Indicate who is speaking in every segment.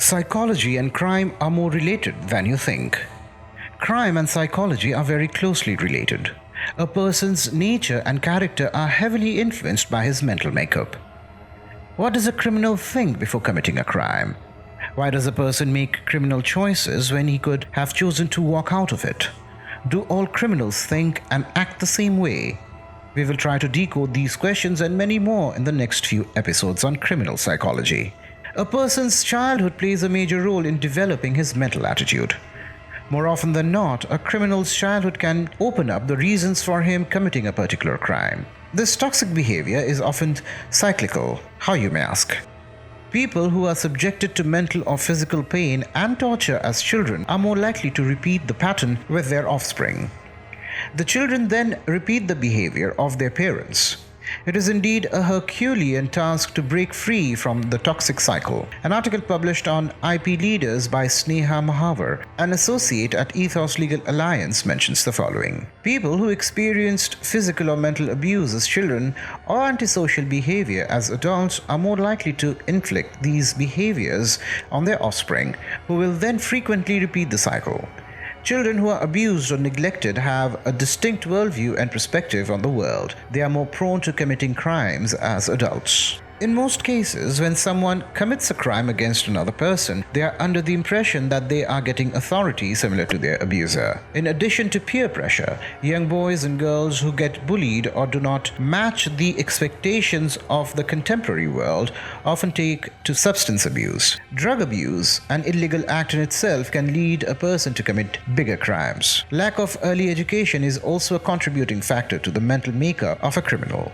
Speaker 1: Psychology and crime are more related than you think. Crime and psychology are very closely related. A person's nature and character are heavily influenced by his mental makeup. What does a criminal think before committing a crime? Why does a person make criminal choices when he could have chosen to walk out of it? Do all criminals think and act the same way? We will try to decode these questions and many more in the next few episodes on criminal psychology. A person's childhood plays a major role in developing his mental attitude. More often than not, a criminal's childhood can open up the reasons for him committing a particular crime. This toxic behavior is often cyclical. How, you may ask? People who are subjected to mental or physical pain and torture as children are more likely to repeat the pattern with their offspring. The children then repeat the behavior of their parents. It is indeed a herculean task to break free from the toxic cycle. An article published on IP Leaders by Sneha Mahavar, an associate at Ethos Legal Alliance, mentions the following. People who experienced physical or mental abuse as children or antisocial behavior as adults are more likely to inflict these behaviors on their offspring, who will then frequently repeat the cycle. Children who are abused or neglected have a distinct worldview and perspective on the world. They are more prone to committing crimes as adults. In most cases, when someone commits a crime against another person, they are under the impression that they are getting authority similar to their abuser. In addition to peer pressure, young boys and girls who get bullied or do not match the expectations of the contemporary world often take to substance abuse. Drug abuse, an illegal act in itself, can lead a person to commit bigger crimes. Lack of early education is also a contributing factor to the mental makeup of a criminal.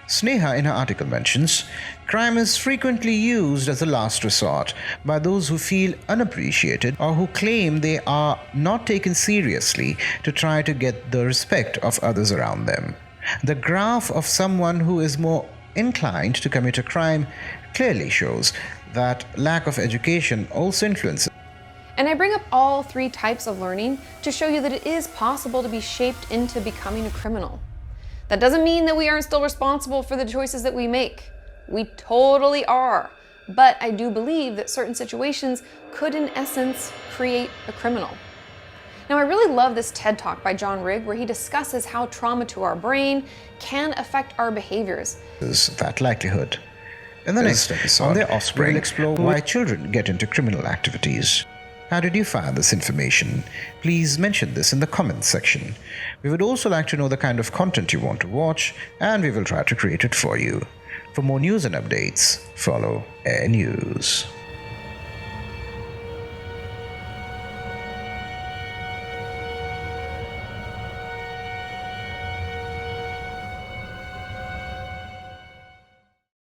Speaker 1: Sneha in her article mentions, crime is frequently used as a last resort by those who feel unappreciated or who claim they are not taken seriously to try to get the respect of others around them. The graph of someone who is more inclined to commit a crime clearly shows that lack of education also influences.
Speaker 2: And I bring up all three types of learning to show you that it is possible to be shaped into becoming a criminal. That doesn't mean that we aren't still responsible for the choices that we make. We totally are. But I do believe that certain situations could, in essence, create a criminal. Now, I really love this TED Talk by John Rigg, where he discusses how trauma to our brain can affect our behaviors.
Speaker 1: Is that likelihood? In the next episode, on their offspring, we'll explore why children get into criminal activities. How did you find this information? Please mention this in the comments section. We would also like to know the kind of content you want to watch, and we will try to create it for you. For more news and updates, follow Air News.